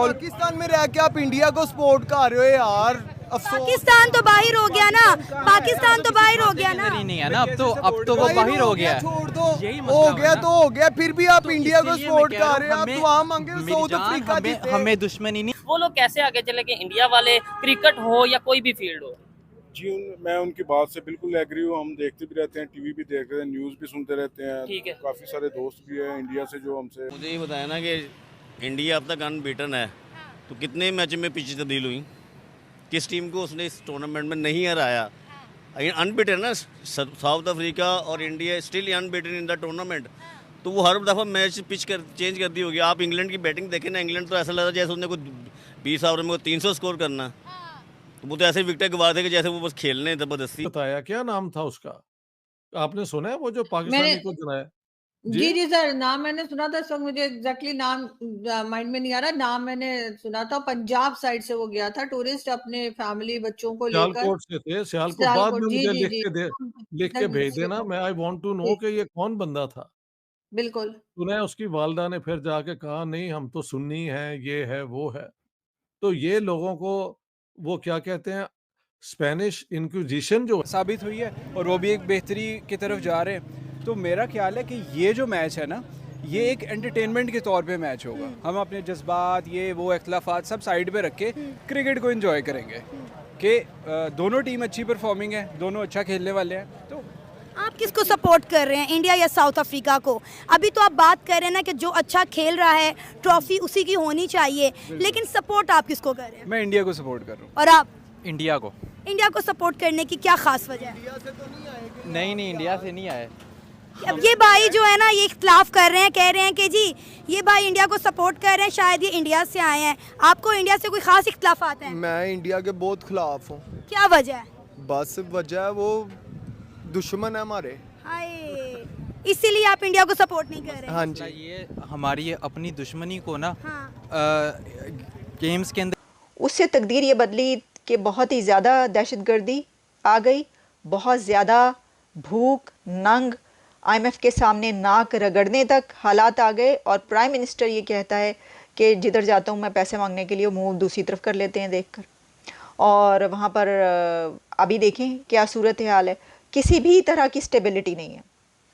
पाकिस्तान में रह के आप इंडिया को सपोर्ट कर रहे हो यार, अफसोस। पाकिस्तान तो बाहर हो गया ना, पाकिस्तान तो बाहर हो गया ना। नहीं है ना, अब तो वो बाहर हो गया, छोड़ दो, हो गया तो हो गया, फिर भी आप इंडिया को सपोर्ट कर रहे हो। आप दुआ मांगे साउथ अफ्रीका जीते। हमें दुश्मनी नहीं। वो लोग कैसे आगे चले कि इंडिया वाले, क्रिकेट हो या कोई भी फील्ड हो? जी मैं उनकी बात से बिल्कुल एग्री हूँ। हम देखते भी रहते हैं, टीवी भी देखते हैं, न्यूज़ भी सुनते रहते हैं। ठीक है। काफ़ी सारे दोस्त भी हैं इंडिया से जो हमसे। मुझे ये बताया ना कि इंडिया अब तक अनबीटन है, तो कितने मैच में पीछे तब्दील हुई, किस टीम को उसने इस टूर्नामेंट में नहीं हराया। अनबीटन ना साउथ अफ्रीका और India still unbeaten in the tournament. तो वो हर दफ़ा मैच पिच कर चेंज कर दी होगी। आप इंग्लैंड की बैटिंग देखें ना, इंग्लैंड तो ऐसा लग रहा है जैसे उसने कोई 20 ओवर में 300 स्कोर करना। तो वो तो ऐसे विकेट गवा थे कि जैसे वो बस खेलने ज़बरदस्ती। बताया क्या नाम था उसका, आपने सुना है वो जो पाकिस्तानी को चुनाया? जी, जी सर, नाम मैंने सुना था। इस वक़्त मुझे एग्ज़ैक्टली नाम माइंड में नहीं आ रहा। नाम मैंने सुना था, पंजाब साइड से वो गया था टूरिस्ट अपने फैमिली बच्चों को लेकर। सियालकोट से थे, सियालकोट। बाद सियालकोट, में जी, मुझे जी, लिख जी। के दे, लिख के भेज देना। मैं आई वांट टू नो जी, कि ये कौन बंदा था। बिल्कुल। सुना है उसकी वालिदा ने फिर जाके कहा नहीं हम तो सुन्नी हैं, ये है, वो है। तो ये लोगों को वो क्या कहते हैं, स्पेनिश इंक्विजिशन जो साबित हुई है और वो भी एक बेहतरी की तरफ जा रहे हैं। तो मेरा ख्याल है कि ये जो मैच है ना, ये एक एंटरटेनमेंट के तौर पे मैच होगा। हम अपने जज्बात, ये वो इख्तलाफात सब साइड पे रख के क्रिकेट को एंजॉय करेंगे कि दोनों टीम अच्छी परफॉर्मिंग है, दोनों अच्छा खेलने वाले हैं। तो आप किसको सपोर्ट कर रहे हैं, इंडिया या साउथ अफ्रीका को? अभी तो आप बात कर रहे हैं ना कि जो अच्छा खेल रहा है ट्रॉफी उसी की होनी चाहिए, लेकिन सपोर्ट आप किसको कर रहे हैं? मैं इंडिया को सपोर्ट कर रहा हूँ। और आप? इंडिया को। इंडिया को सपोर्ट करने की क्या खास वजह है? नहीं इंडिया से नहीं आए। अब ये भाई जो है ना, ये इख्तलाफ कर रहे हैं, कह रहे हैं कि जी ये भाई इंडिया को सपोर्ट कर रहे हैं, शायद ये इंडिया से आए हैं। आपको इंडिया से कोई खास इख्तलाफात हैं? मैं इंडिया के बहुत खिलाफ हूँ। क्या वजह है? बस वजह है वो दुश्मन है हमारे। हाय, इसीलिए आप इंडिया को सपोर्ट नहीं कर रहे? हाँ जी। ये हमारी अपनी दुश्मनी को ना हाँ। गेम्स के अंदर उससे तकदीर ये बदली कि बहुत ही ज़्यादा दहशतगर्दी आ गई, बहुत ज़्यादा भूख, नंग, आईएमएफ के सामने नाक रगड़ने तक हालात आ गए। और प्राइम मिनिस्टर ये कहता है कि जिधर जाता हूँ मैं पैसे मांगने के लिए, मुंह दूसरी तरफ कर लेते हैं देखकर। और वहाँ पर अभी देखें क्या सूरत हाल है, किसी भी तरह की स्टेबिलिटी नहीं है।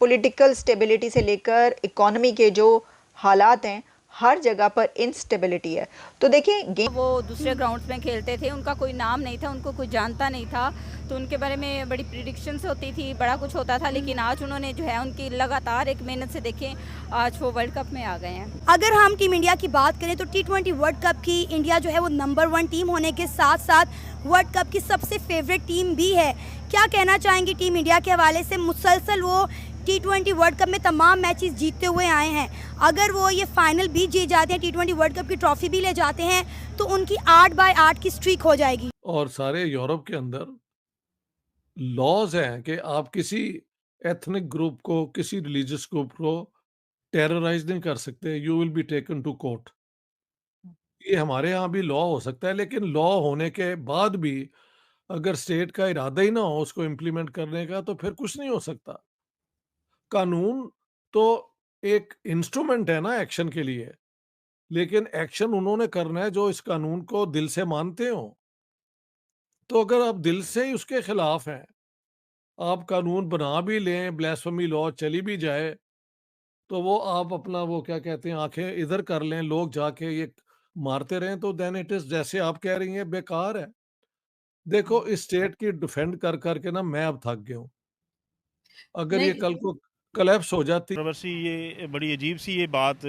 पॉलिटिकल स्टेबिलिटी से लेकर इकोनॉमी के जो हालात हैं, हर जगह पर इंस्टेबिलिटी है। तो देखें गेम वो दूसरे ग्राउंड्स में खेलते थे, उनका कोई नाम नहीं था, उनको कोई जानता नहीं था, तो उनके बारे में बड़ी प्रिडिक्शंस होती थी, बड़ा कुछ होता था। लेकिन आज उन्होंने जो है उनकी लगातार एक मेहनत से देखें, आज वो वर्ल्ड कप में आ गए हैं। अगर हम टीम इंडिया की बात करें तो T20 वर्ल्ड कप की इंडिया जो है वो नंबर 1 टीम होने के साथ साथ वर्ल्ड कप की सबसे फेवरेट टीम भी है। क्या कहना चाहेंगी टीम इंडिया के हवाले से? मुसलसल वो T20 वर्ल्ड कप में तमाम मैचेस जीतते हुए आए हैं। अगर वो ये फाइनल भी जीत जाते हैं, T20 वर्ल्ड कप की ट्रॉफी भी ले जाते हैं, तो उनकी 8/8 की स्ट्रीक हो जाएगी। और सारे यूरोप के अंदर लॉज हैं कि आप किसी एथनिक ग्रुप को, किसी रिलीजियस ग्रुप को टेरराइज नहीं कर सकते, you will be taken to court. ये हमारे यहाँ भी लॉ हो सकता है, लेकिन लॉ होने के बाद भी अगर स्टेट का इरादा ही ना हो उसको इम्प्लीमेंट करने का, तो फिर कुछ नहीं हो सकता। कानून तो एक इंस्ट्रूमेंट है ना एक्शन के लिए, लेकिन एक्शन उन्होंने करना है जो इस कानून को दिल से मानते हो। तो अगर आप दिल से ही उसके खिलाफ हैं, आप कानून बना भी लें, ब्लास्फेमी लॉ चली भी जाए, तो वो आप अपना वो क्या कहते हैं आंखें इधर कर लें, लोग जाके ये मारते रहें, तो देन इट इज जैसे आप कह रही हैं बेकार है। देखो इस स्टेट की डिफेंड कर करके ना मैं अब थक गया हूँ। अगर ये कल को कोलैप्स हो जाती। कंट्रोवर्सी, ये बड़ी अजीब सी ये बात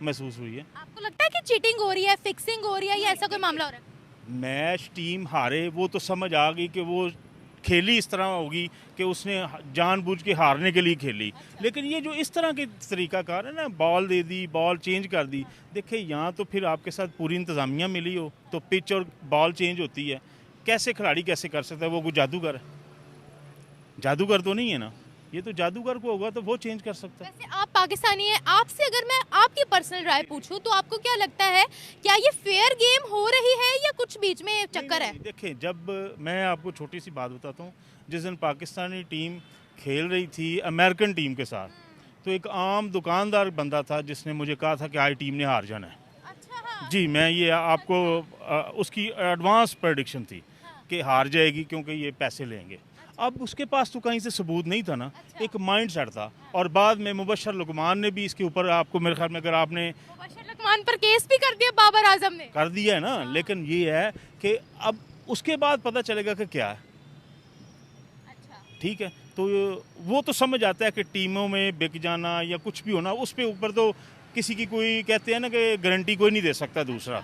महसूस हुई है। आपको लगता है कि चीटिंग हो रही है, फिक्सिंग हो रही है, या ऐसा कोई मामला हो रहा है? मैच टीम हारे वो तो समझ आ गई कि वो खेली इस तरह होगी कि उसने जानबूझ के हारने के लिए खेली। लेकिन ये जो इस तरह के तरीकाकार है ना, बॉल दे दी, बॉल चेंज कर दी। देखिए यहाँ तो फिर आपके साथ पूरी इंतज़ामिया मिली हो तो पिच और बॉल चेंज होती है, कैसे खिलाड़ी कैसे कर सकता है? वो कोई जादूगर है? जादूगर तो नहीं है ना, ये तो जादूगर को होगा तो वो चेंज कर सकता है। वैसे आप पाकिस्तानी हैं, आपसे अगर मैं आपकी पर्सनल राय पूछूं तो आपको क्या लगता है, क्या ये फेयर गेम हो रही है या कुछ बीच में चक्कर है? देखिए, जब मैं आपको छोटी सी बात बताता हूँ, जिस दिन पाकिस्तानी टीम खेल रही थी अमेरिकन टीम के साथ, तो एक आम दुकानदार बंदा था जिसने मुझे कहा था कि आज टीम ने हार जाना है। अच्छा, जी मैं ये आपको उसकी एडवांस प्रेडिक्शन थी कि हार जाएगी क्योंकि ये पैसे लेंगे। अब उसके पास तो कहीं से सबूत नहीं था ना, एक माइंड सेट था। और बाद में मुबशर लुकमान ने भी इसके ऊपर, आपको मेरे ख्याल में अगर आपने लुकमान पर केस भी कर दिया बाबर आजम ने, कर दिया है ना, लेकिन ये है कि अब उसके बाद पता चलेगा कि क्या है। ठीक है, तो वो तो समझ आता है कि टीमों में बिक जाना या कुछ भी होना, उस पे ऊपर तो किसी की कोई कहते हैं ना कि गारंटी कोई नहीं दे सकता दूसरा।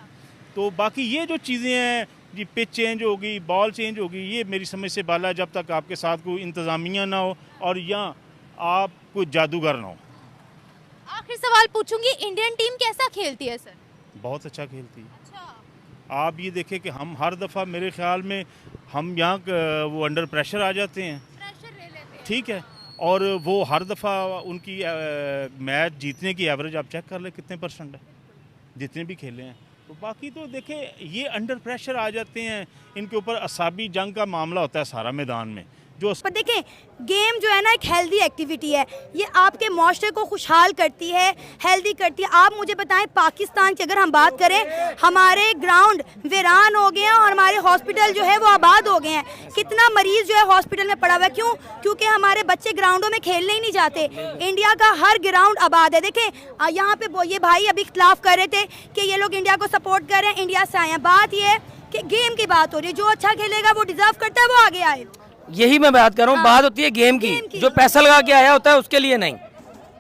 तो बाकी ये जो चीज़ें हैं जी, पिच चेंज होगी, बॉल चेंज होगी, ये मेरी समझ से बाला, जब तक आपके साथ कोई इंतज़ामिया ना हो और या आप कोई जादूगर ना हो। आखिरी सवाल पूछूंगी, इंडियन टीम कैसा खेलती है सर? बहुत अच्छा खेलती है। आप ये देखें कि हम हर दफ़ा मेरे ख्याल में हम यहाँ वो अंडर प्रेशर आ जाते हैं, ठीक है, और वो हर दफ़ा उनकी मैच जीतने की एवरेज आप चेक कर लें कितने % है जितने भी खेले हैं। तो बाकी तो देखें ये अंडर प्रेशर आ जाते हैं, इनके ऊपर असाबी जंग का मामला होता है सारा मैदान में। जो पर देखें गेम जो है ना एक हेल्दी एक्टिविटी है, ये आपके माशरे को खुशहाल करती है, हेल्दी करती है। आप मुझे बताएं पाकिस्तान की अगर हम बात करें, हमारे ग्राउंड वीरान हो गए हैं और हमारे हॉस्पिटल जो है वो आबाद हो गए हैं। कितना मरीज जो है हॉस्पिटल में पड़ा हुआ है, क्यों? क्योंकि हमारे बच्चे ग्राउंडों में खेलने ही नहीं जाते। इंडिया का हर ग्राउंड आबाद है। देखें यहाँ पे ये भाई अभी इख्तलाफ कर रहे थे कि ये लोग इंडिया को सपोर्ट कर रहे हैं, इंडिया से आए हैं। बात ये है कि गेम की बात हो रही है, जो अच्छा खेलेगा वो डिजर्व करता है वो आगे आए। यही मैं बात कर रहा हूँ। बात होती है गेम की, जो पैसा लगा के आया होता है उसके लिए नहीं।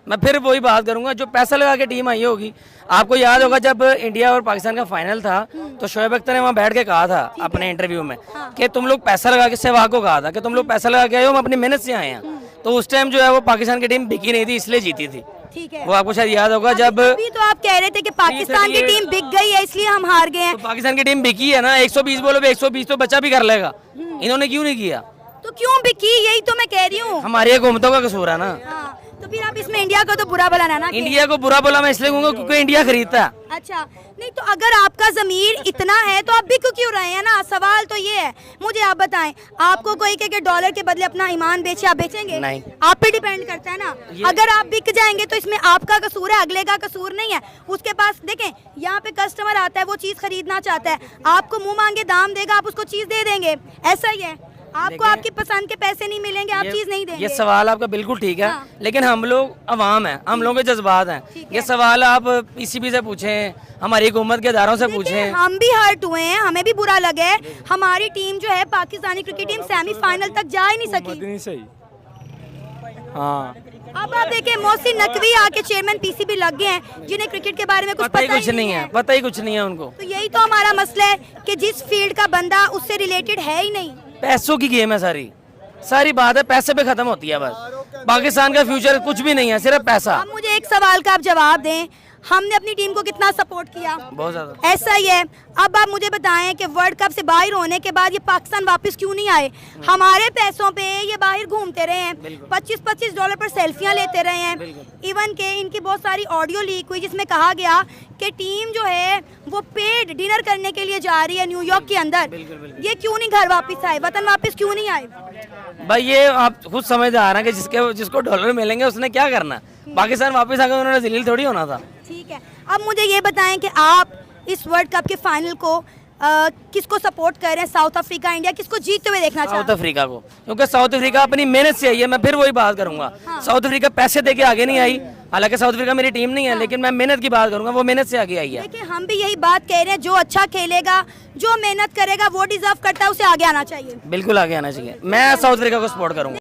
मैं फिर वही बात करूंगा, जो पैसा लगा के टीम आई होगी। आपको याद होगा जब इंडिया और पाकिस्तान का फाइनल था तो शोएब अख्तर ने वहाँ बैठ के कहा था अपने इंटरव्यू में कि तुम लोग पैसा लगा के, सहवाग को कहा था कि तुम लोग पैसा लगा के आए हो, हम अपनी मेहनत से आए हैं। तो उस टाइम जो है वो पाकिस्तान की टीम बिकी नहीं थी, इसलिए जीती थी। वो आपको शायद याद होगा। जब अभी तो आप कह रहे थे कि पाकिस्तान की टीम बिक गई है इसलिए हम हार गए हैं। तो पाकिस्तान की टीम बिकी है ना, 120 बोलो 120 तो बच्चा भी कर लेगा। इन्होंने क्यों नहीं किया? तो क्यों बिकी, यही तो मैं कह रही हूँ। हमारी हुकूमतों का कसूर है ना। तो फिर आप इसमें इंडिया को तो बुरा बोला ना। इंडिया को बुरा बोला मैं इसलिए कहूँगा क्योंकि इंडिया खरीदता है। अच्छा, नहीं तो अगर आपका ज़मीर इतना है तो आप बिक क्यों रहे हैं ना? सवाल तो ये है। मुझे आप बताएं, आपको कोई कहे कि डॉलर के बदले अपना ईमान बेचे, आप बेचेंगे? नहीं। आप पे डिपेंड करता है ना। अगर आप बिक जाएंगे तो इसमें आपका कसूर है, अगले का कसूर नहीं है। उसके पास देखें यहाँ पे कस्टमर आता है, वो चीज़ खरीदना चाहता है, आपको मुँह मांगे दाम देगा, आप उसको चीज़ दे देंगे। ऐसा ही है, आपको आपकी पसंद के पैसे नहीं मिलेंगे, आप चीज नहीं देंगे। ये सवाल आपका बिल्कुल ठीक है। लेकिन हम लोग अवाम हैं, हम लोगों के जज्बात हैं। ये सवाल आप पीसीबी से पूछें, हमारी हुकूमत के इदारों से पूछें। हम भी हर्ट हुए हैं, हमें भी बुरा लगा है। हमारी टीम जो है पाकिस्तानी क्रिकेट टीम सेमीफाइनल तक जा ही नहीं सकी। हाँ, अब आप देखें मोहसिन नकवी आके चेयरमैन पीसीबी लग गए हैं, जिन्हें क्रिकेट के बारे में पता ही कुछ नहीं है, पता ही कुछ नहीं है उनको। तो यही तो हमारा मसला है कि जिस फील्ड का बंदा उससे रिलेटेड है ही नहीं। पैसों की गेम है सारी बात है, पैसे पे खत्म होती है बस। पाकिस्तान का फ्यूचर कुछ भी नहीं है, सिर्फ पैसा। अब मुझे एक सवाल का आप जवाब दें, हमने अपनी टीम को कितना सपोर्ट किया? बहुत ज्यादा। ऐसा ही है। अब आप मुझे बताएं कि वर्ल्ड कप से बाहर होने के बाद ये पाकिस्तान वापस क्यों नहीं आए? हमारे पैसों पे ये बाहर घूमते रहे हैं, $25 पर सेल्फियां लेते रहे हैं। इवन के इनकी बहुत सारी ऑडियो लीक हुई जिसमें कहा गया कि टीम जो है वो पेड डिनर करने के लिए जा रही है न्यूयॉर्क के अंदर। ये क्यों नहीं घर वापस आए, वतन वापस क्यों नहीं आए? भाई ये आप खुद समझदार हैं कि जिसको डॉलर मिलेंगे उसने क्या करना। पाकिस्तान वापस आकर उन्होंने जलील थोड़ी होना था। ठीक है, अब मुझे ये बताएं कि आप इस वर्ल्ड कप के फाइनल को किसको सपोर्ट कर रहे हैं? साउथ अफ्रीका, इंडिया, किसको जीतते हुए देखना चाहते हैं? साउथ अफ्रीका को, क्योंकि साउथ अफ्रीका अपनी मेहनत से आई है। मैं फिर वही बात करूंगा, साउथ अफ्रीका पैसे देके आगे नहीं आई। हालांकि साउथ अफ्रीका मेरी टीम नहीं है, लेकिन मैं मेहनत की बात करूंगा, वो मेहनत से आगे आई है। देखिए हम भी यही बात कह रहे हैं, जो अच्छा खेलेगा, जो मेहनत करेगा वो डिजर्व करता है, उसे आगे आना चाहिए। बिल्कुल आगे आना चाहिए। मैं साउथ अफ्रीका को सपोर्ट करूंगा।